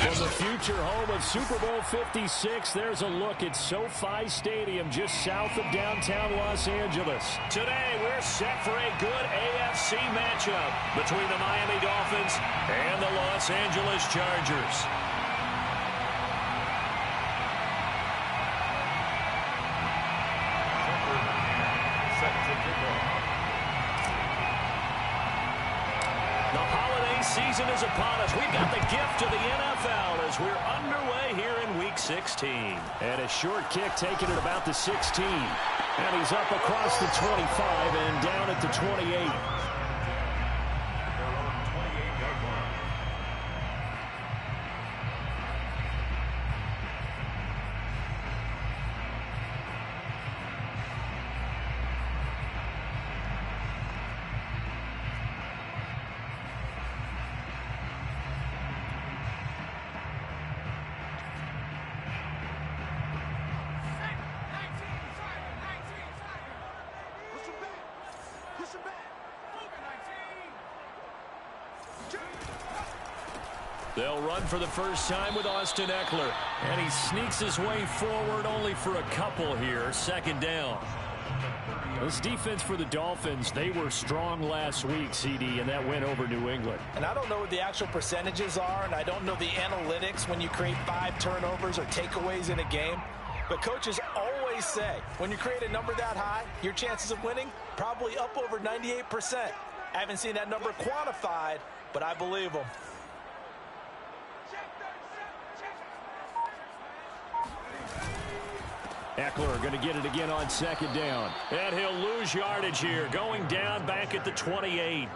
From the future home of Super Bowl 56, there's a look at SoFi Stadium just south of downtown Los Angeles. Today, we're set for a good AFC matchup between the Miami Dolphins and the Los Angeles Chargers. Season is upon us. We've got the gift of the NFL as we're underway here in Week 16. And a short kick taken at about the 16. And he's up across the 25 and down at the 28. They'll run for the first time with Austin Eckler. And he sneaks his way forward only for a couple here. Second down. This defense for the Dolphins, they were strong last week, CD, and that went over New England. And I don't know what the actual percentages are, and I don't know the analytics when you create 5 turnovers or takeaways in a game. But coaches always say, when you create a number that high, your chances of winning probably up over 98%. I haven't seen that number quantified, but I believe them. Eckler going to get it again on second down. And he'll lose yardage here, going down back at the 28.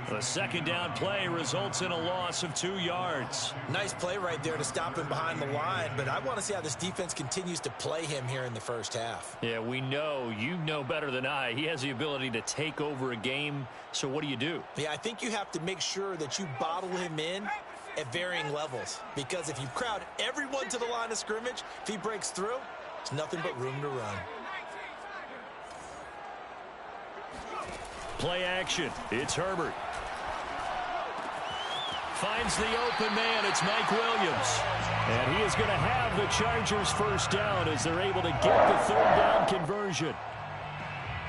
The second down play results in a loss of 2 yards. Nice play right there to stop him behind the line, but I want to see how this defense continues to play him here in the first half. Yeah, we know, you know better than I, he has the ability to take over a game, so what do you do? Yeah, I think you have to make sure that you bottle him in at varying levels, because if you crowd everyone to the line of scrimmage, if he breaks through, it's nothing but room to run. Play action. It's Herbert. Finds the open man. It's Mike Williams. And he is going to have the Chargers first down as they're able to get the third down conversion.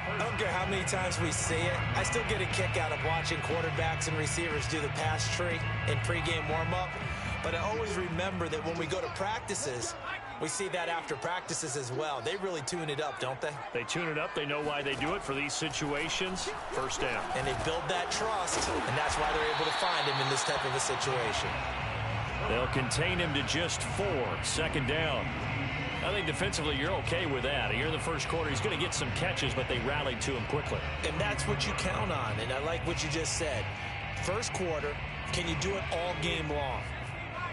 I don't care how many times we see it. I still get a kick out of watching quarterbacks and receivers do the pass tree in pregame warm-up. But I always remember that when we go to practices, we see that after practices as well. They really tune it up, don't they? They tune it up. They know why they do it for these situations. First down. And they build that trust, and that's why they're able to find him in this type of a situation. They'll contain him to just 4. Second down. I think defensively you're okay with that. Here in the first quarter, he's going to get some catches, but they rallied to him quickly. And that's what you count on, and I like what you just said. First quarter, can you do it all game long?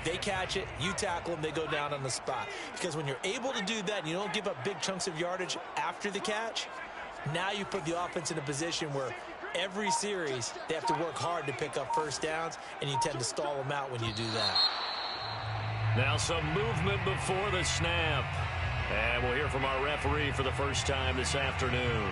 They catch it, you tackle them, they go down on the spot. Because when you're able to do that and you don't give up big chunks of yardage after the catch, now you put the offense in a position where every series they have to work hard to pick up first downs, and you tend to stall them out when you do that. Now some movement before the snap. And we'll hear from our referee for the first time this afternoon.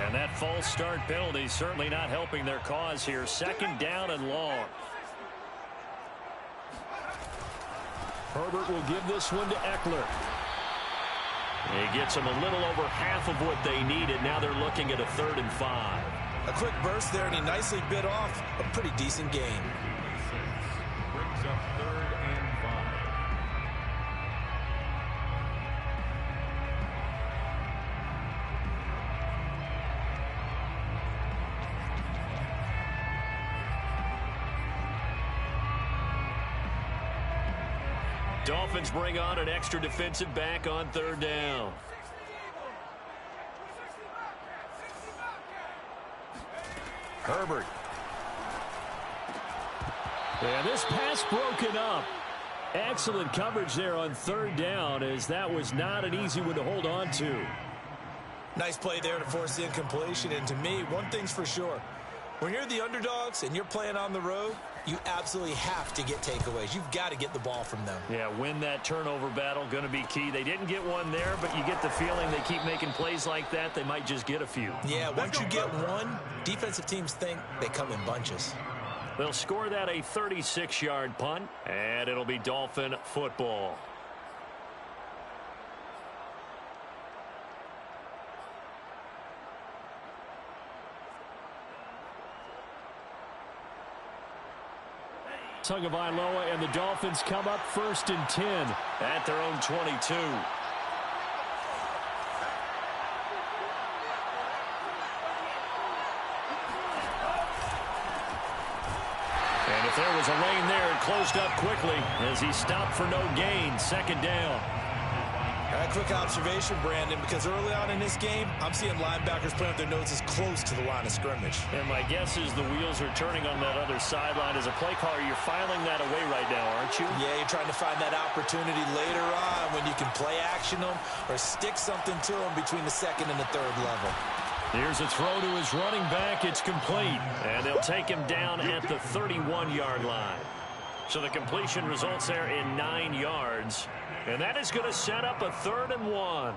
And that false start penalty certainly not helping their cause here. Second down and long. Herbert will give this one to Eckler. He gets them a little over half of what they needed. Now they're looking at a 3rd and 5. A quick burst there, and he nicely bit off a pretty decent gain. Brings up 3rd and 5. Dolphins bring on an extra defensive back on 3rd down. Herbert. And this pass broken up. Excellent coverage there on 3rd down, as that was not an easy one to hold on to. Nice play there to force the incompletion. And to me, one thing's for sure. When you're the underdogs and you're playing on the road, you absolutely have to get takeaways. You've got to get the ball from them. Yeah, win that turnover battle, going to be key. They didn't get one there, but you get the feeling they keep making plays like that, they might just get a few. Yeah, once you get one, defensive teams think they come in bunches. They'll score that a 36-yard punt, and it'll be Dolphin football. Tagovailoa and the Dolphins come up 1st and 10 at their own 22. And if there was a lane there, it closed up quickly as he stopped for no gain. 2nd down. A quick observation, Brandon, because early on in this game, I'm seeing linebackers putting up their noses close to the line of scrimmage. And my guess is the wheels are turning on that other sideline. As a play caller, you're filing that away right now, aren't you? Yeah, you're trying to find that opportunity later on when you can play action them or stick something to them between the 2nd and the 3rd level. Here's a throw to his running back. It's complete. And they'll take him down at the 31-yard line. So the completion results there in 9 yards. And that is going to set up a 3rd and 1.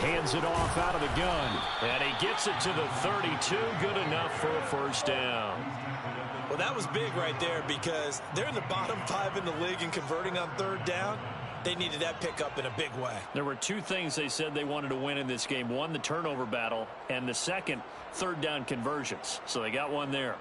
Hands it off out of the gun. And he gets it to the 32. Good enough for a 1st down. Well, that was big right there because they're in the bottom 5 in the league and converting on 3rd down. They needed that pickup in a big way. There were 2 things they said they wanted to win in this game. One, the turnover battle, and the second, 3rd down conversions. So they got one there.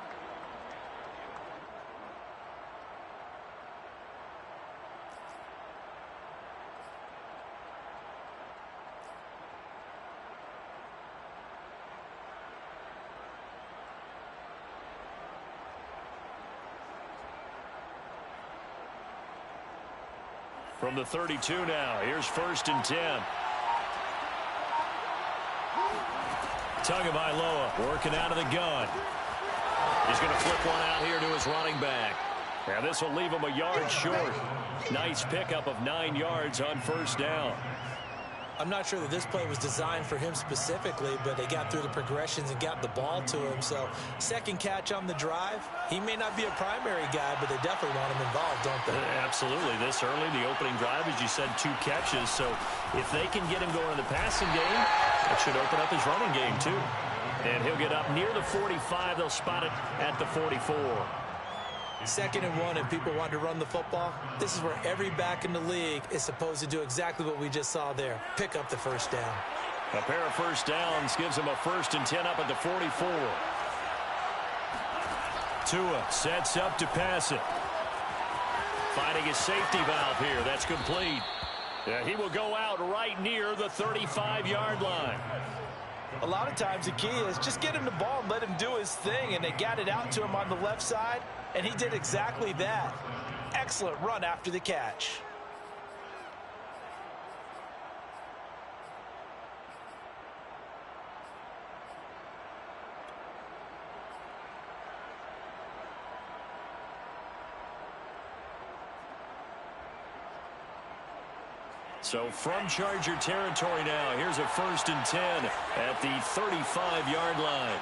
From the 32 now, here's 1st and 10. Tagovailoa working out of the gun. He's going to flip one out here to his running back. And this will leave him a yard short. Nice pickup of 9 yards on 1st down. I'm not sure that this play was designed for him specifically, but they got through the progressions and got the ball to him. So 2nd catch on the drive. He may not be a primary guy, but they definitely want him involved, don't they? Absolutely. This early, the opening drive, as you said, 2 catches. So if they can get him going in the passing game, that should open up his running game too. And he'll get up near the 45. They'll spot it at the 44. 2nd and 1, and people want to run the football. This is where every back in the league is supposed to do exactly what we just saw there. Pick up the 1st down. A pair of 1st downs gives him a 1st and 10 up at the 44. Tua sets up to pass it. Finding his safety valve here. That's complete. Yeah, he will go out right near the 35-yard line. A lot of times the key is just get him the ball and let him do his thing, and they got it out to him on the left side, and he did exactly that. Excellent run after the catch. So from Charger territory now, here's a 1st and 10 at the 35-yard line.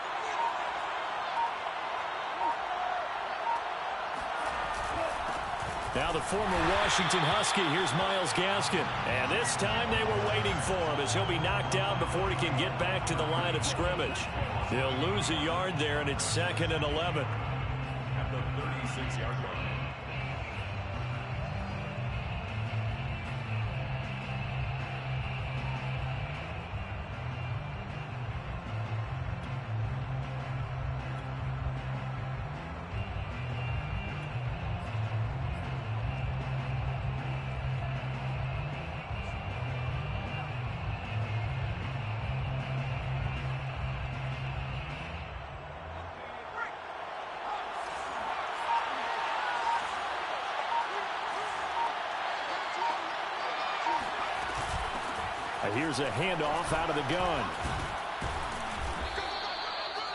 Now the former Washington Husky, here's Myles Gaskin. And this time they were waiting for him as he'll be knocked out before he can get back to the line of scrimmage. He'll lose a yard there, and it's 2nd and 11. At the 36-yard line. Here's a handoff out of the gun.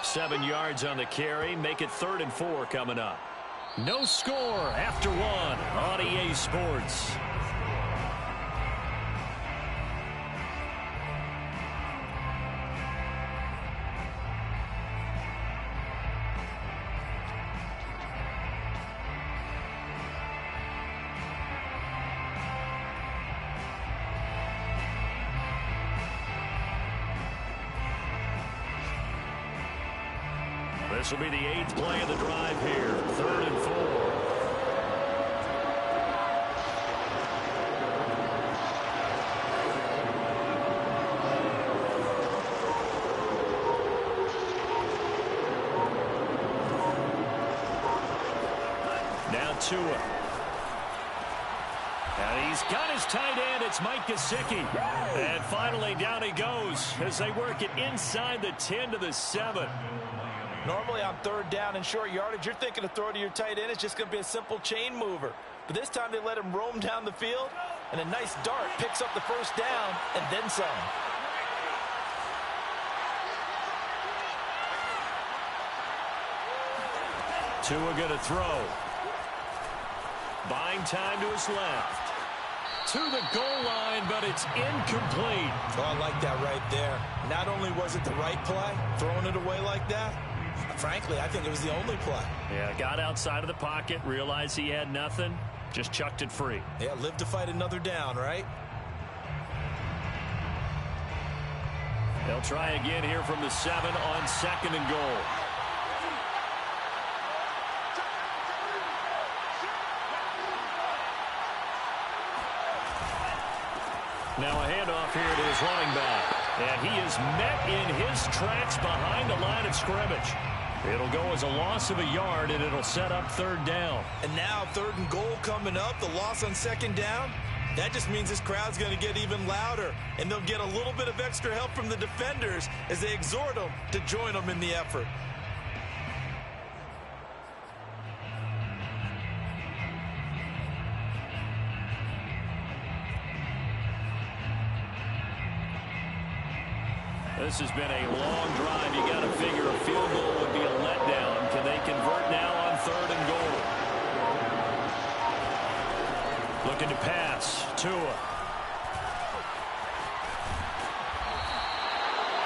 7 yards on the carry. Make it 3rd and 4 coming up. No score after 1 on EA Sports. This will be the 8th play of the drive here. 3rd and 4. Now Tua. And he's got his tight end. It's Mike Gesicki. And finally down he goes as they work it inside the 10 to the 7. Normally on 3rd down and short yardage, you're thinking of throw to your tight end. It's just going to be a simple chain mover. But this time they let him roam down the field, and a nice dart picks up the 1st down and then some. Tua going to throw. Buying time to his left. To the goal line, but it's incomplete. Oh, I like that right there. Not only was it the right play, throwing it away like that, frankly, I think it was the only play. Yeah, got outside of the pocket, realized he had nothing, just chucked it free. Yeah, live to fight another down, right? They'll try again here from the 7 on 2nd and goal. Now a handoff here to his running back. And he is met in his tracks behind the line of scrimmage. It'll go as a loss of a yard, and it'll set up 3rd down. And now 3rd and goal coming up, the loss on 2nd down. That just means this crowd's going to get even louder, and they'll get a little bit of extra help from the defenders as they exhort them to join them in the effort. This has been a long drive. You got to figure a field goal would be a letdown. Can they convert now on 3rd and goal? Looking to pass. Tua.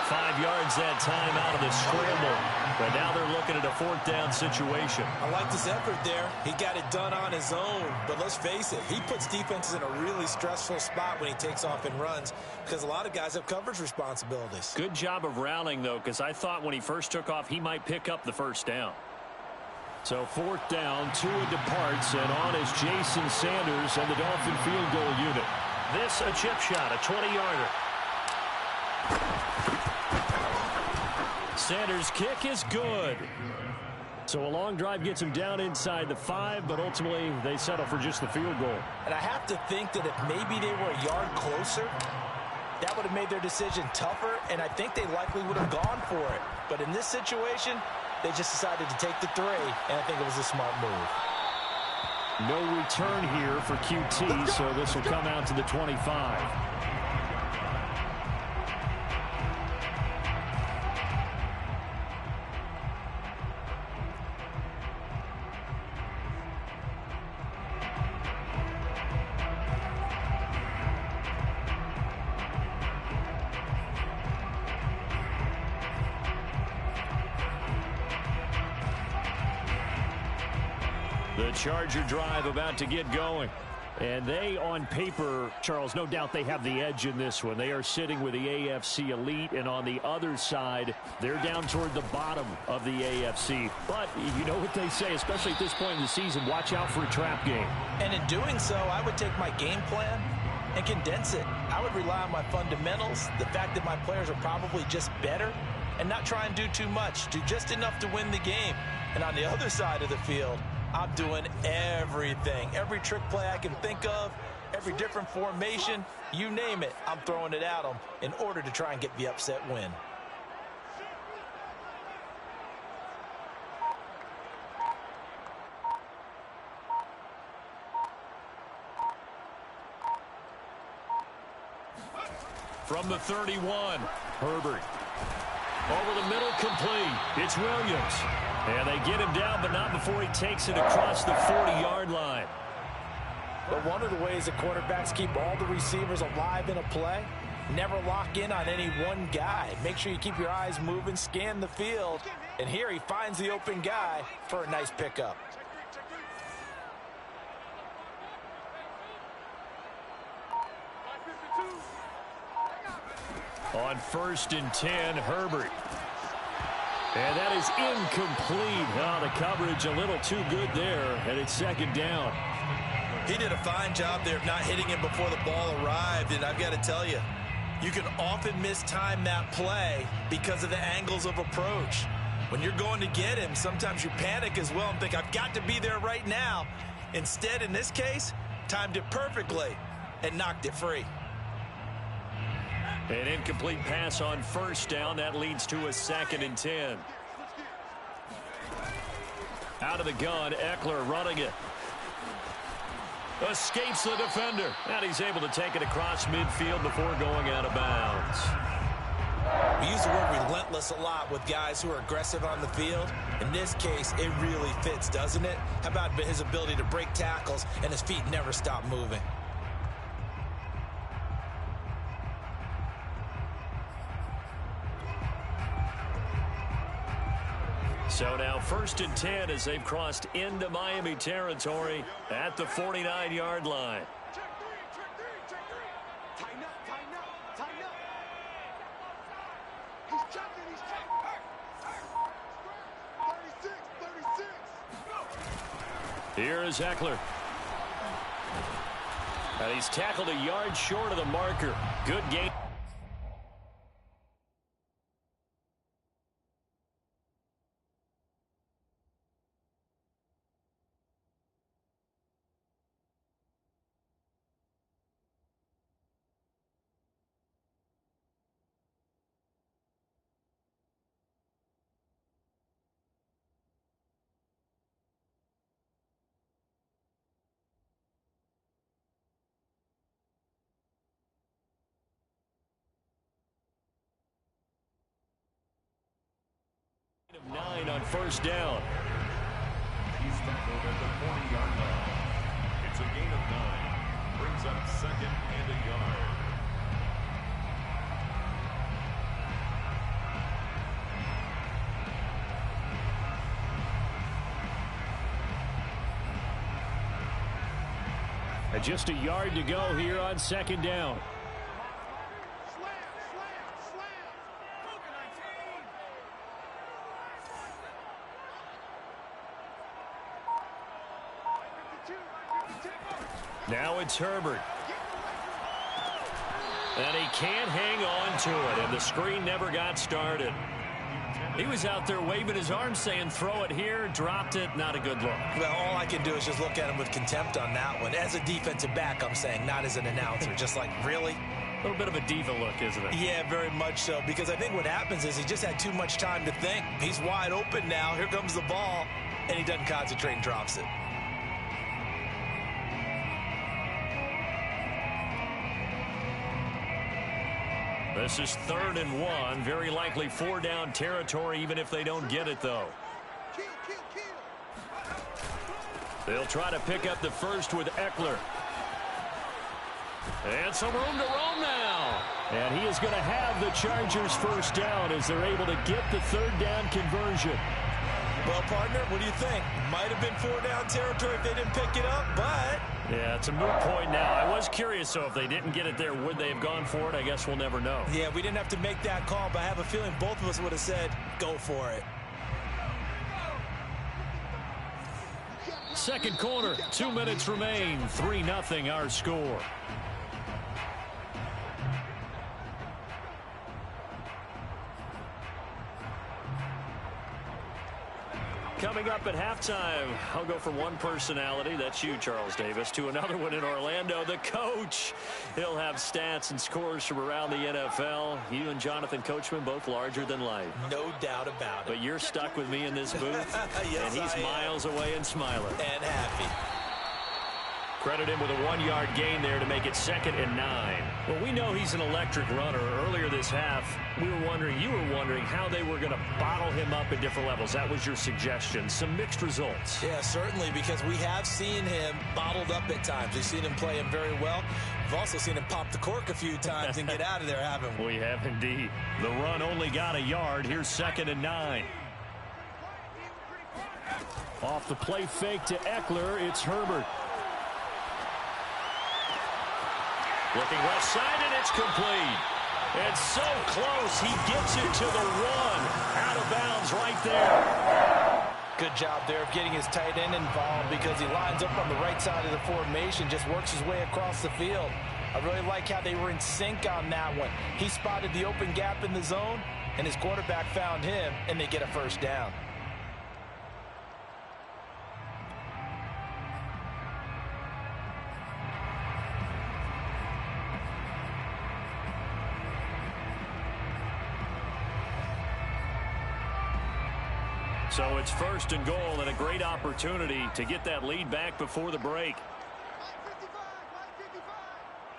5 yards that time out of the scramble. But now they're looking at a 4th down situation. I like this effort there. He got it done on his own. But let's face it, he puts defenses in a really stressful spot when he takes off and runs because a lot of guys have coverage responsibilities. Good job of rallying, though, because I thought when he first took off, he might pick up the 1st down. So 4th down, Tua departs, and on is Jason Sanders and the Dolphin field goal unit. This a chip shot, a 20-yarder. Sanders' kick is good. So a long drive gets him down inside the 5, but ultimately they settle for just the field goal. And I have to think that if maybe they were a yard closer, that would have made their decision tougher, and I think they likely would have gone for it. But in this situation, they just decided to take the 3, and I think it was a smart move. No return here for QT, so this will come out to the 25. The Charger drive about to get going. And they, on paper, Charles, no doubt they have the edge in this one. They are sitting with the AFC elite, and on the other side, they're down toward the bottom of the AFC. But you know what they say, especially at this point in the season, watch out for a trap game. And in doing so, I would take my game plan and condense it. I would rely on my fundamentals, the fact that my players are probably just better, and not try and do too much, do just enough to win the game. And on the other side of the field, I'm doing everything. Every trick play I can think of, every different formation, you name it, I'm throwing it at them in order to try and get the upset win. From the 31, Herbert. Over the middle, complete. It's Williams. And they get him down, but not before he takes it across the 40-yard line. But one of the ways that quarterbacks keep all the receivers alive in a play, never lock in on any one guy. Make sure you keep your eyes moving, scan the field. And here he finds the open guy for a nice pickup. On 1st and 10, Herbert. And that is incomplete. Oh, the coverage a little too good there, and it's 2nd down. He did a fine job there of not hitting him before the ball arrived, and I've got to tell you, you can often mistime that play because of the angles of approach. When you're going to get him, sometimes you panic as well and think, I've got to be there right now. Instead, in this case, timed it perfectly and knocked it free. An incomplete pass on 1st down. That leads to a 2nd and 10. Out of the gun, Eckler running it. Escapes the defender. And he's able to take it across midfield before going out of bounds. We use the word relentless a lot with guys who are aggressive on the field. In this case, it really fits, doesn't it? How about his ability to break tackles and his feet never stop moving? So now 1st and 10 as they've crossed into Miami territory at the 49-yard line. Here is Eckler. And he's tackled a yard short of the marker. Good game. of 9 on 1st down. He's tackled at the 40-yard line. It's a gain of 9. Brings up 2nd and a yard. And just a yard to go here on 2nd down. Now it's Herbert. And he can't hang on to it, and the screen never got started. He was out there waving his arms saying, throw it here, dropped it, not a good look. Well, all I can do is just look at him with contempt on that one. As a defensive back, I'm saying, not as an announcer. Just like, really? A little bit of a diva look, isn't it? Yeah, very much so, because I think what happens is he just had too much time to think. He's wide open now. Here comes the ball, and he doesn't concentrate and drops it. This is 3rd and 1. Very likely 4-down territory, even if they don't get it, though. They'll try to pick up the first with Eckler. And some room to roam now. And he is going to have the Chargers 1st down as they're able to get the 3rd down conversion. Well, partner, what do you think? Might have been 4-down territory if they didn't pick it up, but... Yeah, it's a moot point now. I was curious, so if they didn't get it there, would they have gone for it? I guess we'll never know. Yeah, we didn't have to make that call, but I have a feeling both of us would have said, go for it. 2nd quarter, 2 minutes remain. 3-0 our score. Coming up at halftime, I'll go from one personality, that's you, Charles Davis, to another one in Orlando, the coach. He'll have stats and scores from around the NFL. You and Jonathan Coachman, both larger than life. No doubt about it. But you're stuck with me in this booth, yes, and he's miles away and smiling. And happy. Credit him with a 1-yard gain there to make it 2nd and 9. Well, we know he's an electric runner. Earlier this half, you were wondering how they were going to bottle him up at different levels. That was your suggestion. Some mixed results. Yeah, certainly, because we have seen him bottled up at times. We've seen him play him very well. We've also seen him pop the cork a few times and get out of there, haven't we? We have indeed. The run only got a yard. Here's 2nd and 9. Off the play fake to Eckler, it's Herbert. Looking left side, and it's complete. And so close, he gets it to the 1. Out of bounds right there. Good job there of getting his tight end involved because he lines up on the right side of the formation, just works his way across the field. I really like how they were in sync on that one. He spotted the open gap in the zone, and his quarterback found him, and they get a first down. So it's 1st and goal and a great opportunity to get that lead back before the break.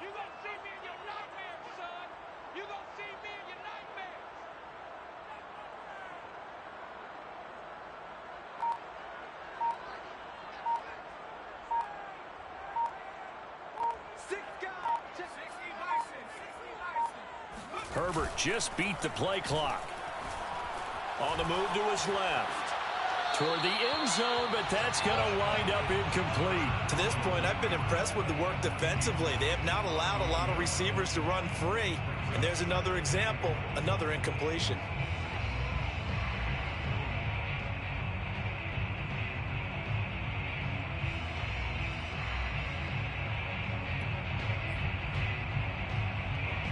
You're going to see me in your nightmares, son. You're going to see me in your nightmares. Herbert just beat the play clock. On the move to his left. Toward the end zone, but that's going to wind up incomplete. To this point, I've been impressed with the work defensively. They have not allowed a lot of receivers to run free. And there's another example, another incompletion.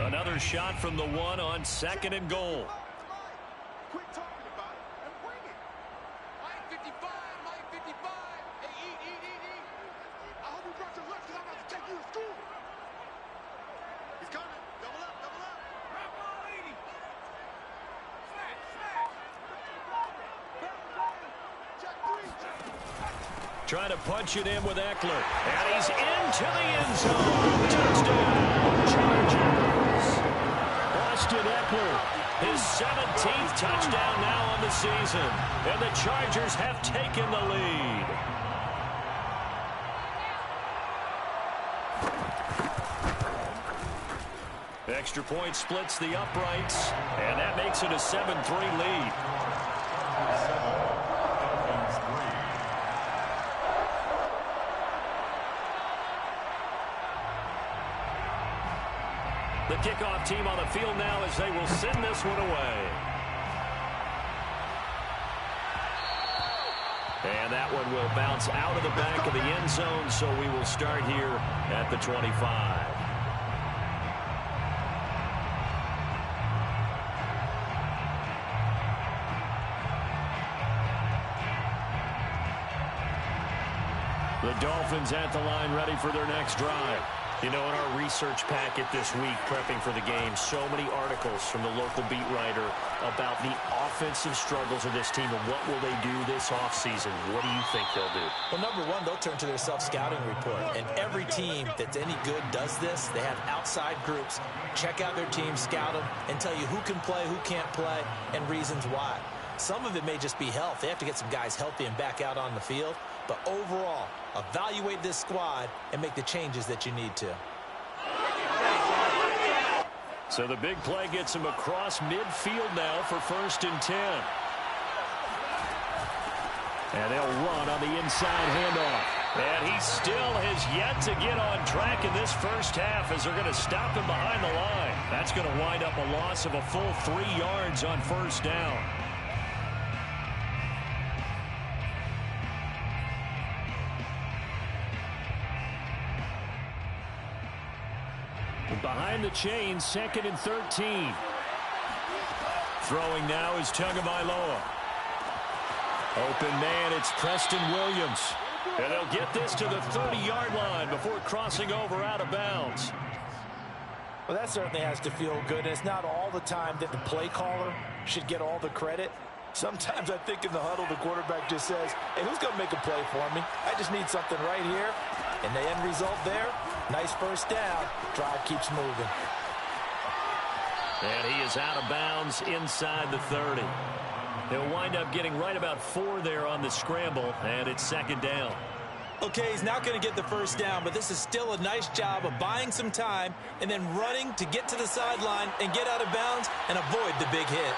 Another shot from the 1 on 2nd and goal. Quit talking about it and bring it. Mike 55, Mike 55. Hey, eat. I hope you brought your lunch because I'm about to take you to school. He's coming. Double up. Grab ball 80. Smash. Check 3. Trying to punch it in with Eckler. And he's into the end zone. Touchdown, Chargers. Austin Eckler, his 17th touchdown now on the season. And the Chargers have taken the lead. Extra point splits the uprights. And that makes it a 7-3 lead. The kickoff team on the field now as they will send this one away. And that one will bounce out of the back of the end zone, so we will start here at the 25. The Dolphins at the line ready for their next drive. You know, in our research packet this week, prepping for the game, so many articles from the local beat writer about the offensive struggles of this team and what will they do this offseason. What do you think they'll do? Well, number one, they'll turn to their self-scouting report. And every team that's any good does this. They have outside groups. Check out their team, scout them, and tell you who can play, who can't play, and reasons why. Some of it may just be health. They have to get some guys healthy and back out on the field. But overall, evaluate this squad and make the changes that you need to. So the big play gets him across midfield now for 1st and 10. And they'll run on the inside handoff. And he still has yet to get on track in this first half as they're going to stop him behind the line. That's going to wind up a loss of a full 3 yards on 1st down. Behind the chain, 2nd and 13. Throwing now is Tagovailoa. Open man, it's Preston Williams. And they'll get this to the 30-yard line before crossing over out of bounds. Well, that certainly has to feel good. And it's not all the time that the play caller should get all the credit. Sometimes I think in the huddle, the quarterback just says, hey, who's going to make a play for me? I just need something right here. And the end result there, nice first down. Drive keeps moving. And he is out of bounds inside the 30. He'll wind up getting right about 4 there on the scramble, and it's second down. Okay, he's not going to get the first down, but this is still a nice job of buying some time and then running to get to the sideline and get out of bounds and avoid the big hit.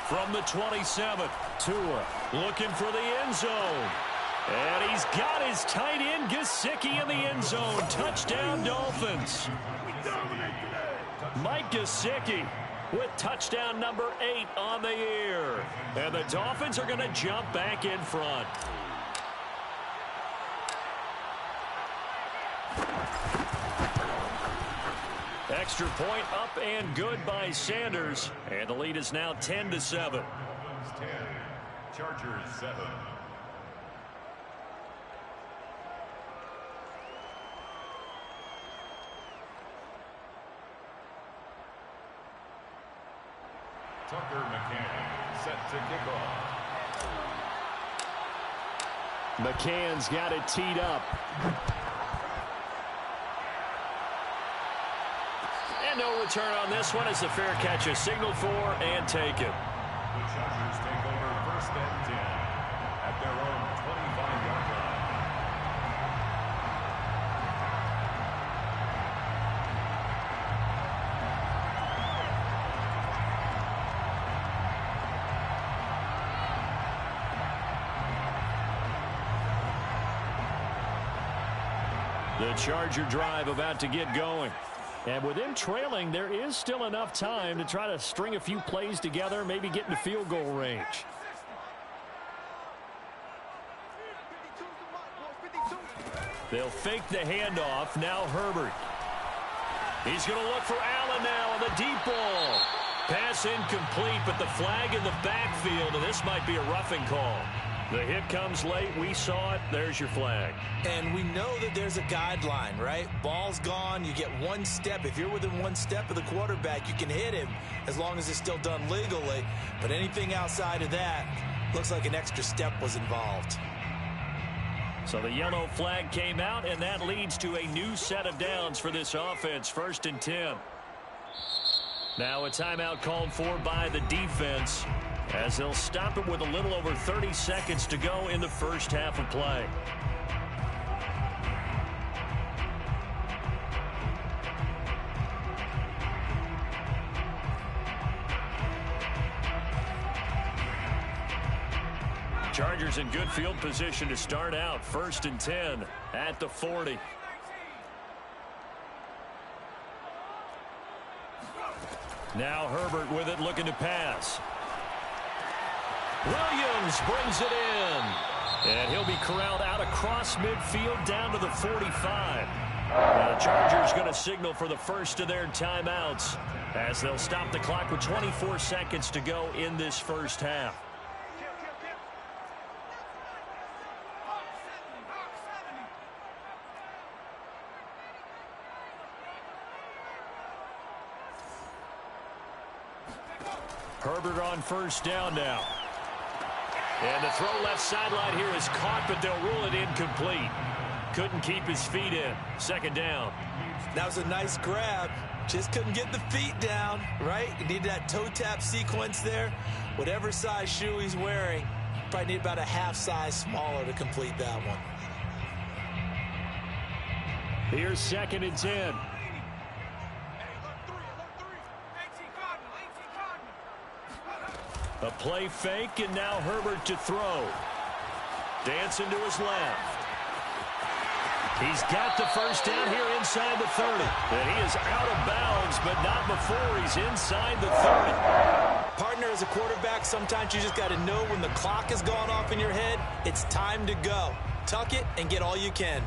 From the 27, Tua looking for the end zone. And he's got his tight end, Gesicki, in the end zone. Touchdown, Dolphins. Mike Gesicki with touchdown number 8 on the year. And the Dolphins are going to jump back in front. Extra point up and good by Sanders. And the lead is now 10-7. 10, Chargers 7. Tucker McCann set to kick off. McCann's got it teed up. And no return on this one as the fair catch is signaled for and taken. The Chargers take over first and 10 at their own 25-yard line. The Charger drive about to get going. And with them trailing, there is still enough time to try to string a few plays together, maybe get into field goal range. They'll fake the handoff. Now Herbert. He's going to look for Allen now on the deep ball. Pass incomplete, but the flag in the backfield, and this might be a roughing call. The hit comes late. We saw it. There's your flag. And we know that there's a guideline, right? Ball's gone. You get one step. If you're within one step of the quarterback, you can hit him as long as it's still done legally. But anything outside of that, looks like an extra step was involved. So the yellow flag came out, and that leads to a new set of downs for this offense. 1st and 10. Now a timeout called for by the defense, as they'll stop it with a little over 30 seconds to go in the first half of play. Chargers in good field position to start out. 1st and 10 at the 40. Now Herbert with it, looking to pass. Williams brings it in. And he'll be corralled out across midfield down to the 45. Now the Chargers going to signal for the first of their timeouts as they'll stop the clock with 24 seconds to go in this first half. Herbert on first down now. And the throw left sideline here is caught, but they'll rule it incomplete. Couldn't keep his feet in. 2nd down. That was a nice grab. Just couldn't get the feet down, right? You need that toe tap sequence there. Whatever size shoe he's wearing, probably need about a half size smaller to complete that one. Here's 2nd and 10. A play fake, and now Herbert to throw. Dancing to his left. He's got the first down here inside the 30. And he is out of bounds, but not before he's inside the 30. Partner, as a quarterback, sometimes you just got to know when the clock has gone off in your head, it's time to go. Tuck it and get all you can.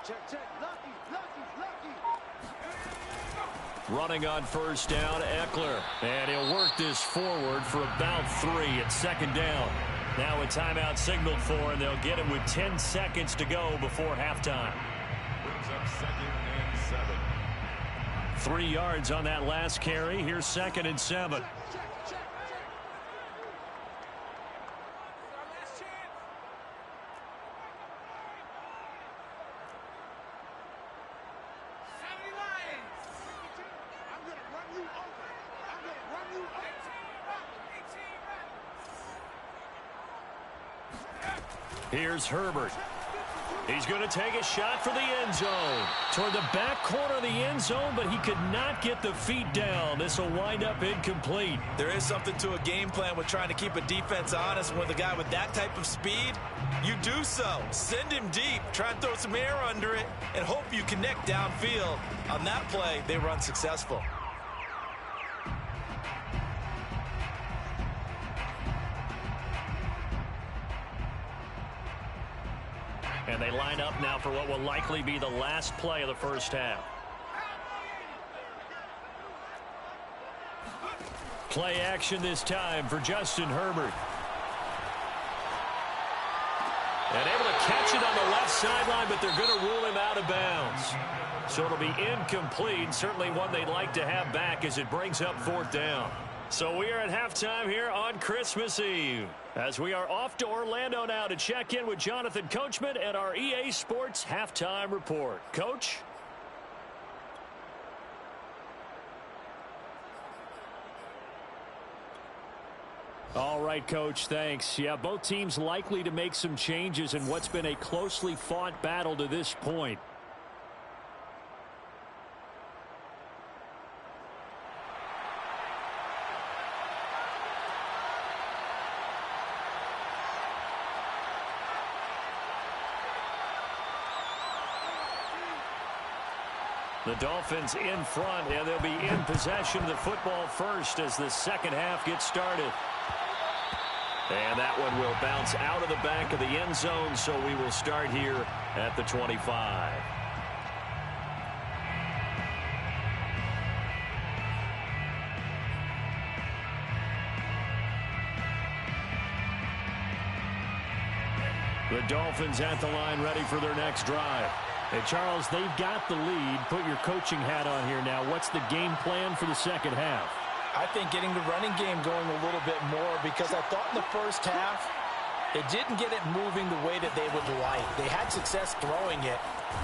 Check, check. Lucky, lucky, lucky. Running on first down, Eckler. And he'll work this forward for about 3 at second down. Now a timeout signaled for, and they'll get him with 10 seconds to go before halftime. Brings up 2nd and 7. 3 yards on that last carry. Here's 2nd and 7. Here's Herbert. He's going to take a shot for the end zone. Toward the back corner of the end zone, but he could not get the feet down. This will wind up incomplete. There is something to a game plan with trying to keep a defense honest. With a guy with that type of speed, you do so. Send him deep. Try and throw some air under it and hope you connect downfield. On that play, they were unsuccessful. And they line up now for what will likely be the last play of the first half. Play action this time for Justin Herbert. And able to catch it on the left sideline, but they're going to rule him out of bounds. So it'll be incomplete. Certainly one they'd like to have back as it brings up 4th down. So we are at halftime here on Christmas Eve, as we are off to Orlando now to check in with Jonathan Coachman and our EA Sports Halftime Report. Coach? All right, Coach, thanks. Yeah, both teams likely to make some changes in what's been a closely fought battle to this point. The Dolphins in front, and they'll be in possession of the football first as the second half gets started. And that one will bounce out of the back of the end zone, so we will start here at the 25. The Dolphins at the line, ready for their next drive. Hey, Charles, they've got the lead. Put your coaching hat on here now. What's the game plan for the second half? I think getting the running game going a little bit more, because I thought in the first half they didn't get it moving the way that they would like. They had success throwing it,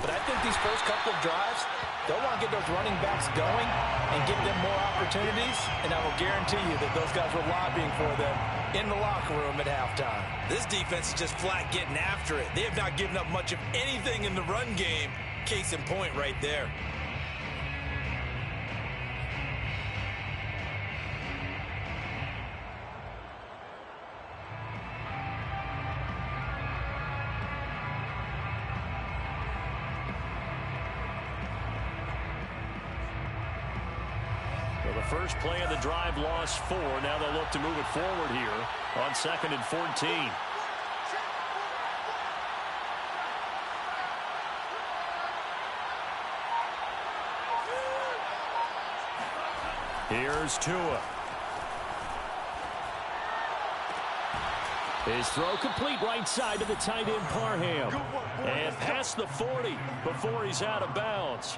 but I think these first couple of drives, they'll want to get those running backs going and give them more opportunities, and I will guarantee you that those guys were lobbying for them in the locker room at halftime. This defense is just flat getting after it. They have not given up much of anything in the run game. Case in point right there. First play of the drive, lost 4. Now they'll look to move it forward here on 2nd and 14. Here's Tua. His throw complete right side to the tight end Parham. And past the 40 before he's out of bounds.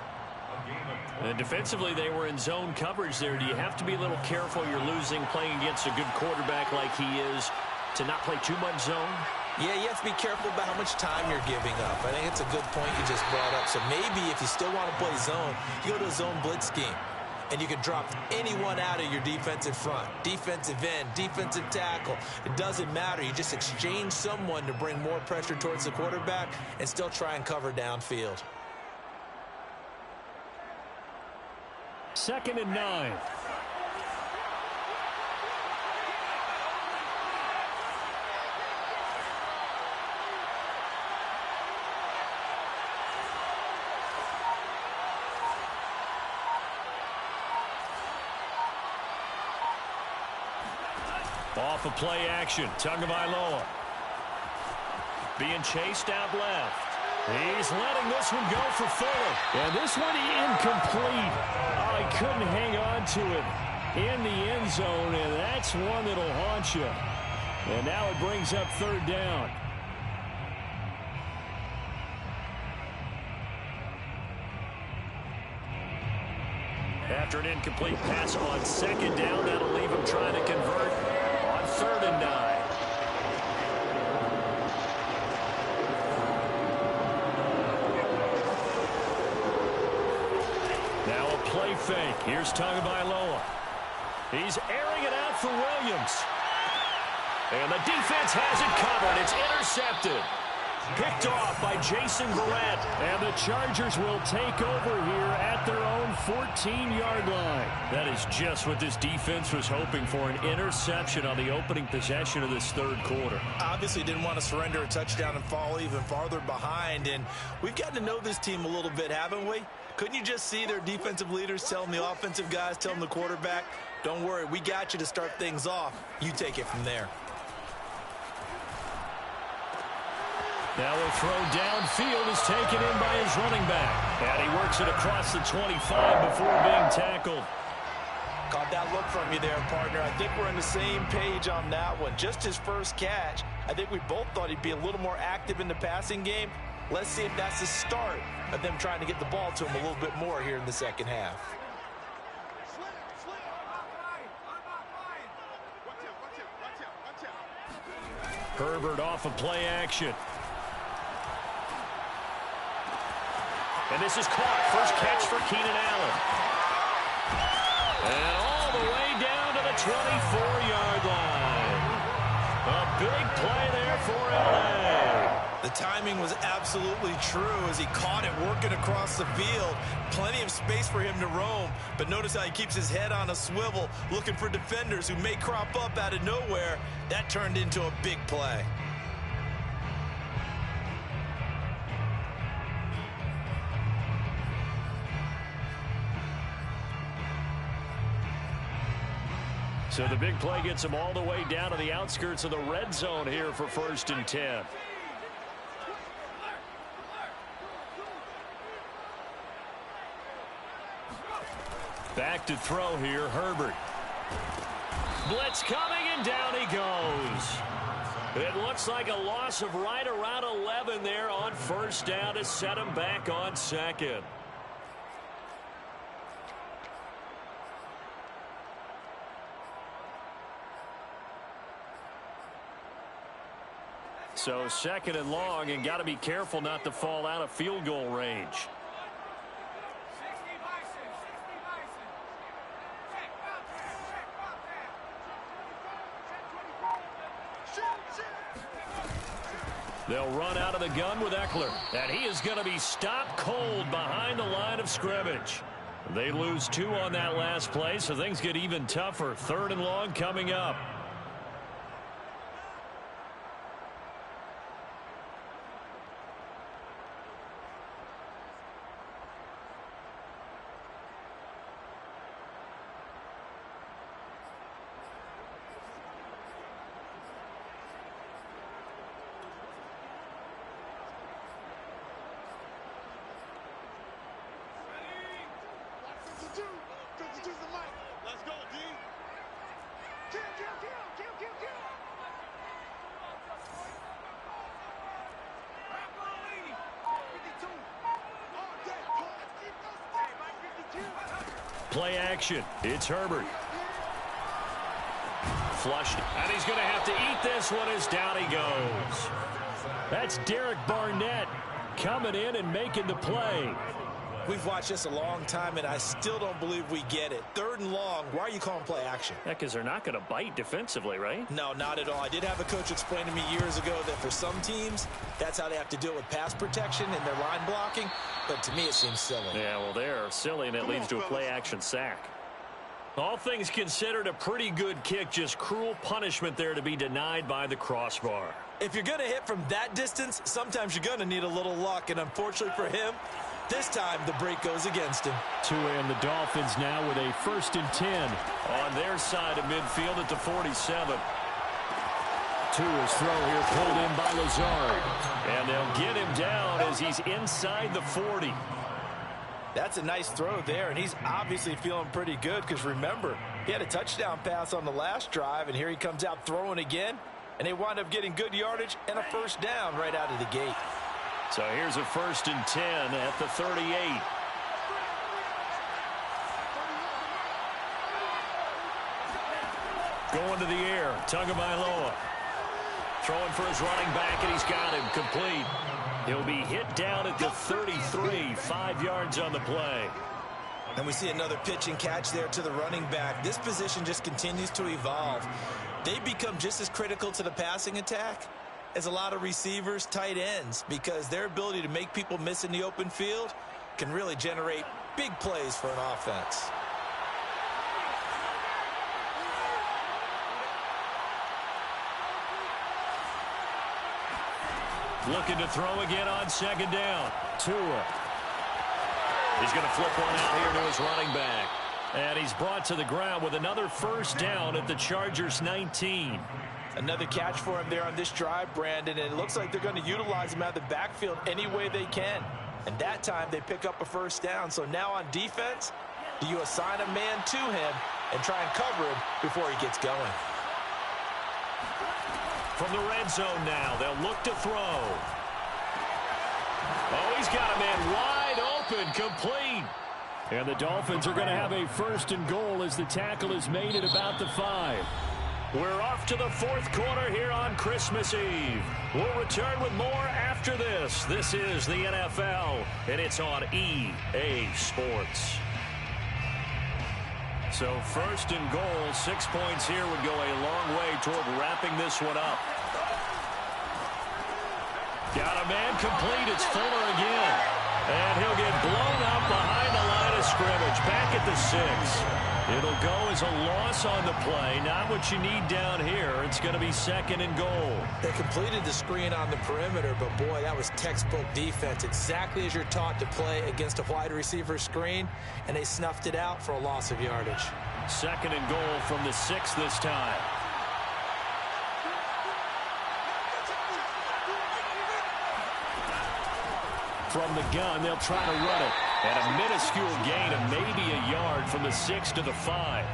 And defensively, they were in zone coverage there. Do you have to be a little careful? You're losing playing against a good quarterback like he is to not play too much zone? Yeah, you have to be careful about how much time you're giving up. I think it's a good point you just brought up. So maybe if you still want to play zone, you go to a zone blitz scheme. And you can drop anyone out of your defensive front. Defensive end, defensive tackle. It doesn't matter. You just exchange someone to bring more pressure towards the quarterback and still try and cover downfield. 2nd and 9. Off of play action, Tagovailoa being chased out left. He's letting this one go for Fuller. And this one incomplete. Oh, he couldn't hang on to it in the end zone, and that's one that'll haunt you. And now it brings up third down. After an incomplete pass on second down, that'll leave him trying to convert on 3rd and 9. Now a play fake. Here's Tagovailoa. He's airing it out for Williams. And the defense has it covered. It's intercepted. Picked off by Jason Verrett. And the Chargers will take over here at their own 14-yard line. That is just what this defense was hoping for, an interception on the opening possession of this third quarter. Obviously didn't want to surrender a touchdown and fall even farther behind. And we've gotten to know this team a little bit, haven't we? Couldn't you just see their defensive leaders telling the offensive guys, telling the quarterback, don't worry, we got you to start things off. You take it from there. Now a throw downfield is taken in by his running back. And he works it across the 25 before being tackled. Caught that look from you there, partner. I think we're on the same page on that one. Just his first catch. I think we both thought he'd be a little more active in the passing game. Let's see if that's the start of them trying to get the ball to him a little bit more here in the second half. Herbert off of play action. And this is caught. First catch for Keenan Allen. And all the way down to the 24-yard line. A big play there for L.A. The timing was absolutely true as he caught it working across the field. Plenty of space for him to roam. But notice how he keeps his head on a swivel, looking for defenders who may crop up out of nowhere. That turned into a big play. So the big play gets him all the way down to the outskirts of the red zone here for 1st and 10. Back to throw here, Herbert. Blitz coming, and down he goes. It looks like a loss of right around 11 there on 1st down to set him back on 2nd. So 2nd and long, and got to be careful not to fall out of field goal range. They'll run out of the gun with Eckler, and he is going to be stopped cold behind the line of scrimmage. They lose 2 on that last play, so things get even tougher. 3rd and long coming up. Play action. It's Herbert. Flushed. And he's going to have to eat this one as down he goes. That's Derek Barnett coming in and making the play. We've watched this a long time, and I still don't believe we get it. 3rd and long, why are you calling play action? Yeah, because they're not going to bite defensively, right? No, not at all. I did have a coach explain to me years ago that for some teams, that's how they have to deal with pass protection and their line blocking. But to me, it seems silly. Yeah, well, they're silly, and it leads to a play-action sack. All things considered, a pretty good kick. Just cruel punishment there to be denied by the crossbar. If you're going to hit from that distance, sometimes you're going to need a little luck. And unfortunately for him, this time the break goes against him. And the Dolphins now with a 1st and 10 on their side of midfield at the 47. Tua's throw here pulled in by Lazard. And they'll get him down as he's inside the 40. That's a nice throw there, and he's obviously feeling pretty good because, remember, he had a touchdown pass on the last drive, and here he comes out throwing again, and they wind up getting good yardage and a first down right out of the gate. So here's a 1st and 10 at the 38. Going to the air, Tagovailoa. Throwing for his running back, and he's got him complete. He'll be hit down at the 33, 5 yards on the play. And we see another pitch and catch there to the running back. This position just continues to evolve. They become just as critical to the passing attack as a lot of receivers, tight ends, because their ability to make people miss in the open field can really generate big plays for an offense. Looking to throw again on 2nd down. Tua. He's going to flip one out here to his running back. And he's brought to the ground with another 1st down at the Chargers' 19. Another catch for him there on this drive, Brandon, and it looks like they're going to utilize him out of the backfield any way they can. And that time they pick up a 1st down. So now on defense, do you assign a man to him and try and cover him before he gets going? From the red zone now, they'll look to throw. Oh, he's got a man wide open, complete. And the Dolphins are going to have a 1st and goal as the tackle is made at about the 5. We're off to the 4th quarter here on Christmas Eve. We'll return with more after this. This is the NFL, and it's on EA Sports. So 1st and goal, 6 points here would go a long way toward wrapping this one up. Got a man complete. It's Fuller again. And he'll get blown up behind the line of scrimmage. Back at the 6. It'll go as a loss on the play. Not what you need down here. It's going to be 2nd and goal. They completed the screen on the perimeter, but boy, that was textbook defense. Exactly as you're taught to play against a wide receiver screen, and they snuffed it out for a loss of yardage. 2nd and goal from the 6 this time. From the gun, they'll try to run it. And a minuscule gain of maybe a yard from the 6 to the 5.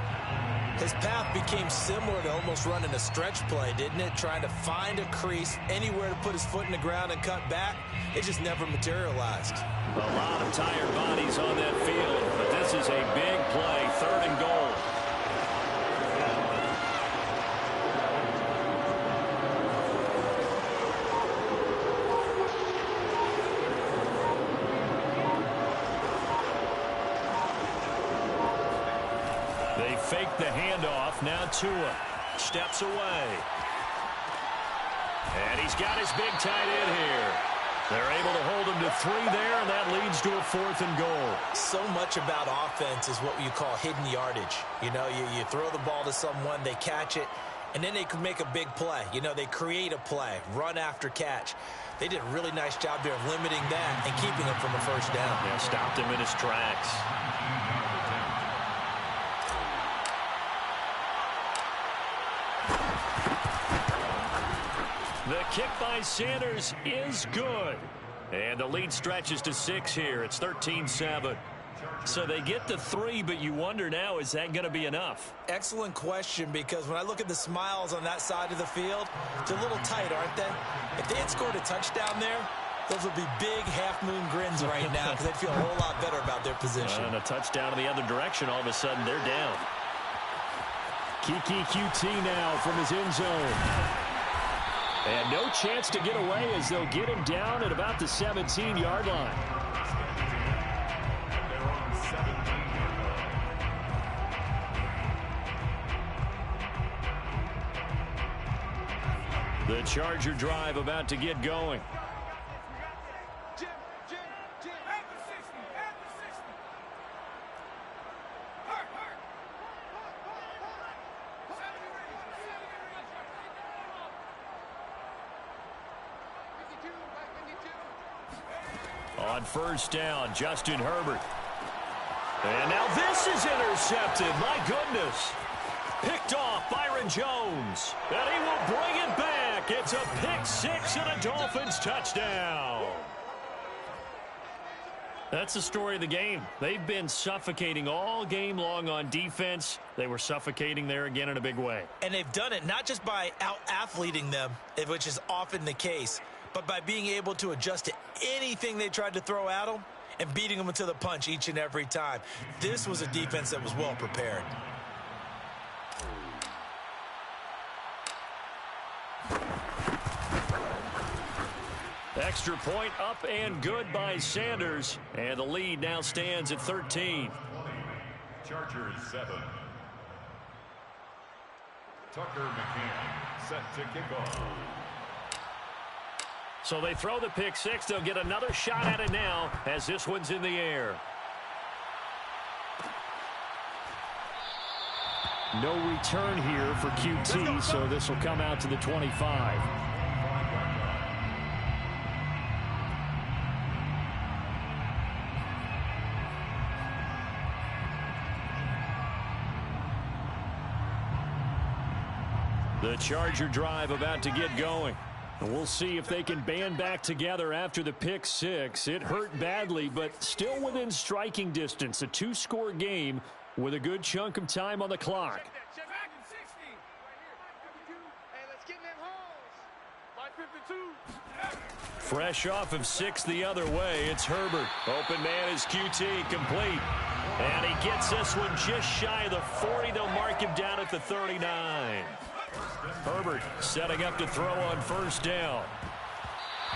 His path became similar to almost running a stretch play, didn't it? Trying to find a crease, anywhere to put his foot in the ground and cut back. It just never materialized. A lot of tired bodies on that field, but this is a big play, 3rd and goal. They fake the handoff. Now Tua steps away. And he's got his big tight end here. They're able to hold him to 3 there, and that leads to a 4th and goal. So much about offense is what you call hidden yardage. You know, you throw the ball to someone, they catch it, and then they can make a big play. You know, they create a play, run after catch. They did a really nice job there of limiting that and keeping him from a 1st down. Yeah, stopped him in his tracks. The kick by Sanders is good. And the lead stretches to 6 here. It's 13-7. So they get to 3, but you wonder now, is that going to be enough? Excellent question, because when I look at the smiles on that side of the field, they're a little tight, aren't they? If they had scored a touchdown there, those would be big half-moon grins right now because they'd feel a whole lot better about their position. And a touchdown in the other direction, all of a sudden they're down. Kiki QT now from his end zone. And no chance to get away as they'll get him down at about the 17-yard line. They're on 17. The Charger drive about to get going. On 1st down, Justin Herbert. And now this is intercepted. My goodness. Picked off Byron Jones. And he will bring it back. It's a pick six and a Dolphins touchdown. That's the story of the game. They've been suffocating all game long on defense. They were suffocating there again in a big way. And they've done it not just by out-athleting them, which is often the case, but by being able to adjust to anything they tried to throw at them and beating them to the punch each and every time. This was a defense that was well prepared. Extra point up and good by Sanders. And the lead now stands at 13. Chargers 7. Tucker McCann set to kick off. So they throw the pick six. They'll get another shot at it now as this one's in the air. No return here for QT, so this will come out to the 25. The Charger drive about to get going. And we'll see if they can band back together after the pick six. It hurt badly, but still within striking distance. A two-score game with a good chunk of time on the clock. Fresh off of six the other way, it's Herbert. Open man is QT, complete. And he gets this one just shy of the 40. They'll mark him down at the 39. Herbert setting up to throw on first down.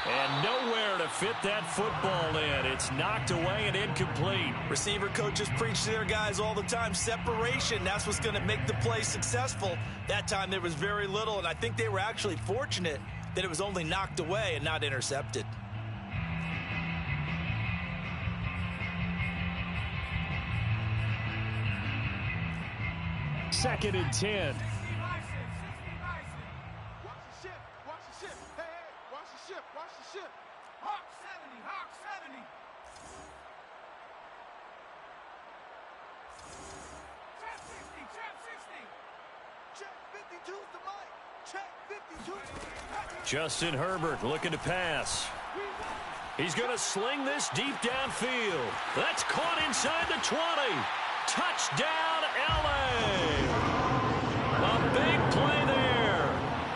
And nowhere to fit that football in. It's knocked away and incomplete. Receiver coaches preach to their guys all the time. Separation, that's what's going to make the play successful. That time there was very little, and I think they were actually fortunate that it was only knocked away and not intercepted. Second and 10. Justin Herbert looking to pass. He's going to sling this deep downfield. That's caught inside the 20. Touchdown, L.A. A big play there.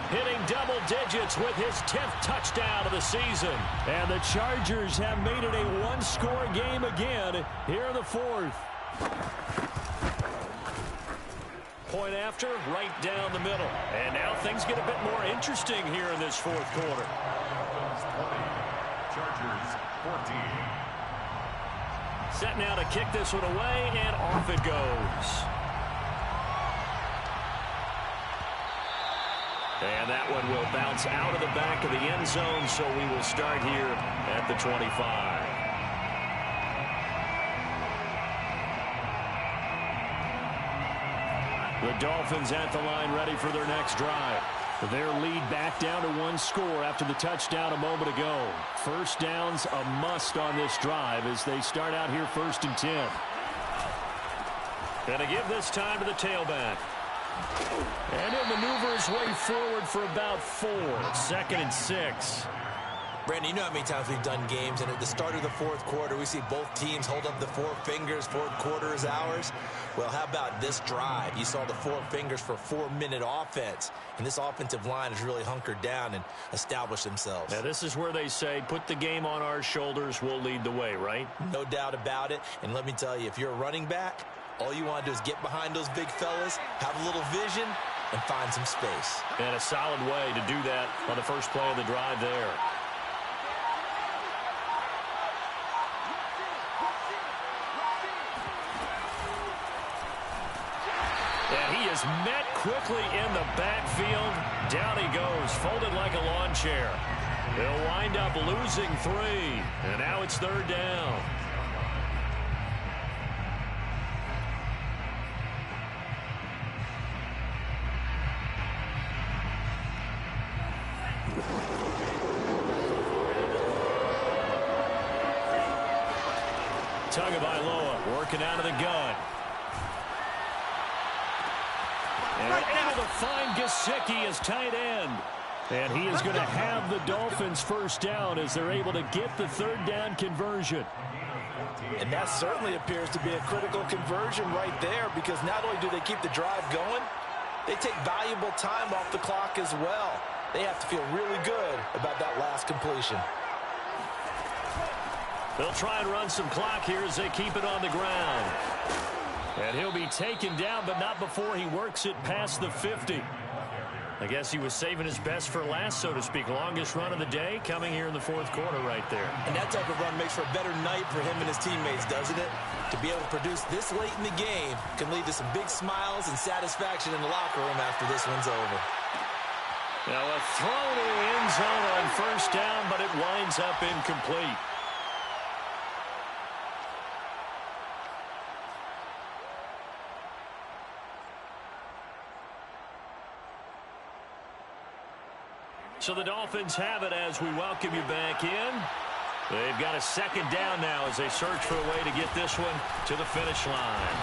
Hitting double digits with his 10th touchdown of the season. And the Chargers have made it a one-score game again here in the fourth. Point after, right down the middle. And now things get a bit more interesting here in this fourth quarter. Chargers 14. Set now to kick this one away, and off it goes. And that one will bounce out of the back of the end zone, so we will start here at the 25. The Dolphins at the line ready for their next drive. Their lead back down to one score after the touchdown a moment ago. First down's a must on this drive as they start out here first and 10. And to give this time to the tailback. And he'll maneuver his way forward for about 4. Second and 6. Brandon, you know how many times we've done games, and at the start of the fourth quarter, we see both teams hold up the 4 fingers, fourth quarter is ours. Well, how about this drive? You saw the 4 fingers for 4-minute offense, and this offensive line has really hunkered down and established themselves. Now, this is where they say, put the game on our shoulders, we'll lead the way, right? No doubt about it, and let me tell you, if you're a running back, all you want to do is get behind those big fellas, have a little vision, and find some space. And a solid way to do that on the first play of the drive there. And he is met quickly in the backfield. Down he goes, folded like a lawn chair. They'll wind up losing 3. And now it's third down. Tagovailoa working out of the gun. And able to find Gesicki as tight end. And he is going to have the Dolphins first down as they're able to get the third down conversion. And that certainly appears to be a critical conversion right there, because not only do they keep the drive going, they take valuable time off the clock as well. They have to feel really good about that last completion. They'll try and run some clock here as they keep it on the ground. And he'll be taken down, but not before he works it past the 50. I guess he was saving his best for last, so to speak. Longest run of the day coming here in the fourth quarter right there. And that type of run makes for a better night for him and his teammates, doesn't it? To be able to produce this late in the game can lead to some big smiles and satisfaction in the locker room after this one's over. Now a throw to the end zone on first down, but it winds up incomplete. So the Dolphins have it as we welcome you back in. They've got a second down now as they search for a way to get this one to the finish line.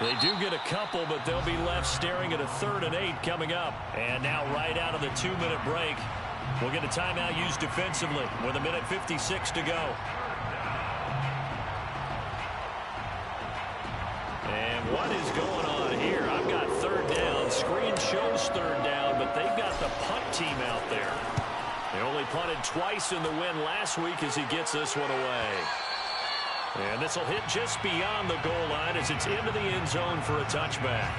They do get a couple, but they'll be left staring at a 3rd and 8 coming up. And now right out of the 2-minute break, we'll get a timeout used defensively with 1:56 to go. And what is going on here? I've got 3rd down. Screen shows 3rd down, but they've got the punt team out there. They only punted twice in the win last week as he gets this one away. And this will hit just beyond the goal line as it's into the end zone for a touchback.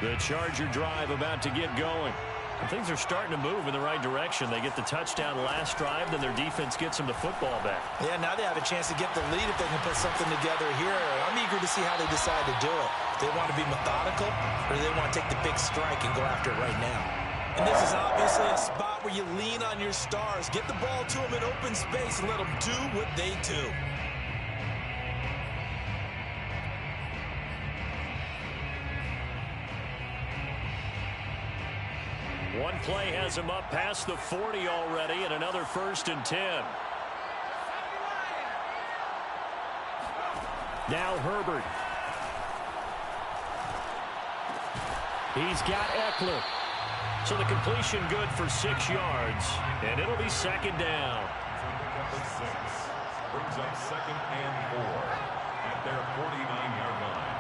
The Charger drive about to get going. And things are starting to move in the right direction. They get the touchdown last drive, then their defense gets them the football back. Yeah, now they have a chance to get the lead if they can put something together here. I'm eager to see how they decide to do it. Do they want to be methodical, or do they want to take the big strike and go after it right now? And this is obviously a spot where you lean on your stars. Get the ball to them in open space and let them do what they do. One play has him up past the 40 already, and another 1st and 10. Now Herbert. He's got Eckler. So the completion good for 6 yards, and it'll be 2nd down. Number 6 brings up 2nd and 4 at their 49-yard line.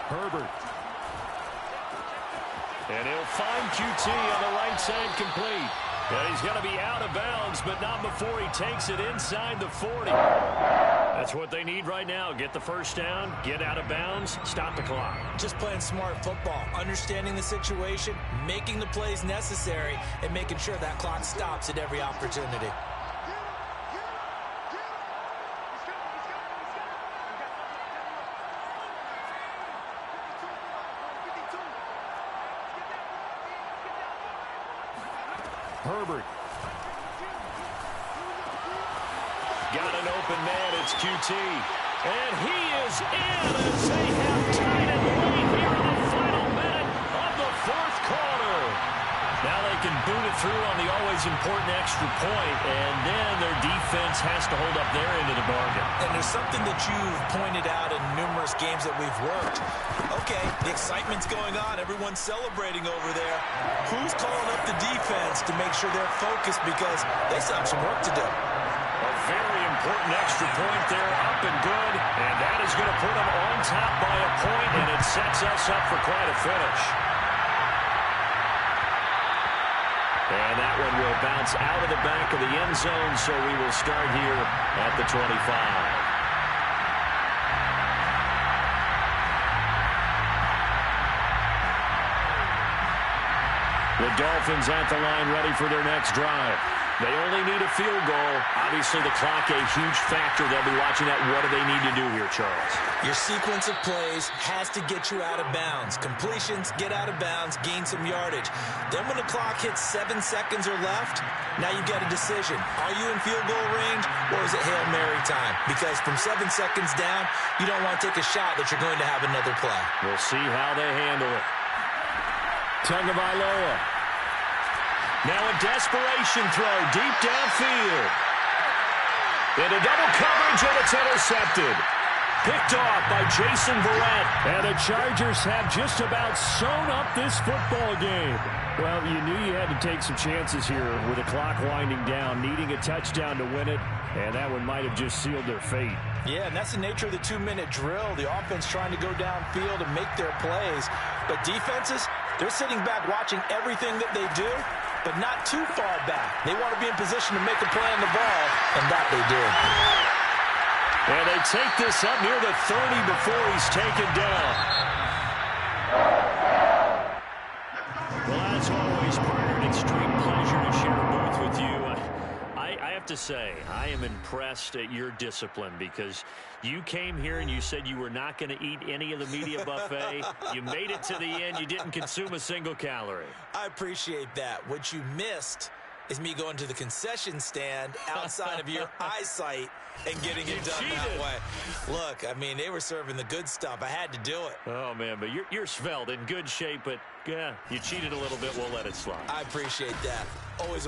Herbert. And he'll find QT on the right side complete. And he's going to be out of bounds, but not before he takes it inside the 40. That's what they need right now. Get the first down, get out of bounds, stop the clock. Just playing smart football, understanding the situation, making the plays necessary, and making sure that clock stops at every opportunity. Herbert. Got an open man. It's QT. And he is in as they have tied it late here in the final minute of the 4th quarter. Now they can boot it through on the always important extra point, and then their defense has to hold up their end of the bargain. And there's something that you've pointed out in numerous games that we've worked. Okay, the excitement's going on. Everyone's celebrating over there. Who's calling up the defense to make sure they're focused, because they still have some work to do? A very important extra point there, up and good. And that is going to put them on top by a point, and it sets us up for quite a finish. And that one will bounce out of the back of the end zone, so we will start here at the 25. The Dolphins at the line, ready for their next drive. They only need a field goal. Obviously, the clock a huge factor. They'll be watching that. What do they need to do here, Charles? Your sequence of plays has to get you out of bounds. Completions, get out of bounds, gain some yardage. Then when the clock hits 7 seconds or left, now you get a decision. Are you in field goal range, or is it Hail Mary time? Because from 7 seconds down, you don't want to take a shot that you're going to have another play. We'll see how they handle it. Tagovailoa. Now a desperation throw deep downfield. Into double coverage, and it's intercepted. Picked off by Jason Verrett. And the Chargers have just about sewn up this football game. Well, you knew you had to take some chances here with the clock winding down, needing a touchdown to win it, and that one might have just sealed their fate. Yeah, and that's the nature of the 2-minute drill. The offense trying to go downfield and make their plays. But defenses, they're sitting back watching everything that they do, but not too far back. They want to be in position to make a play on the ball, and that they did. And they take this up near the 30 before he's taken down. Well, as always, partner, an extreme pleasure to share a booth with you. I have to say, I am impressed at your discipline because you came here and you said you were not going to eat any of the media buffet. You made it to the end. You didn't consume a single calorie. I appreciate that. What you missed is me going to the concession stand outside of your eyesight and getting it done that way. Look, I mean, they were serving the good stuff. I had to do it. Oh, man, but you're svelte, in good shape, but, yeah, you cheated a little bit. We'll let it slide. I appreciate that. Always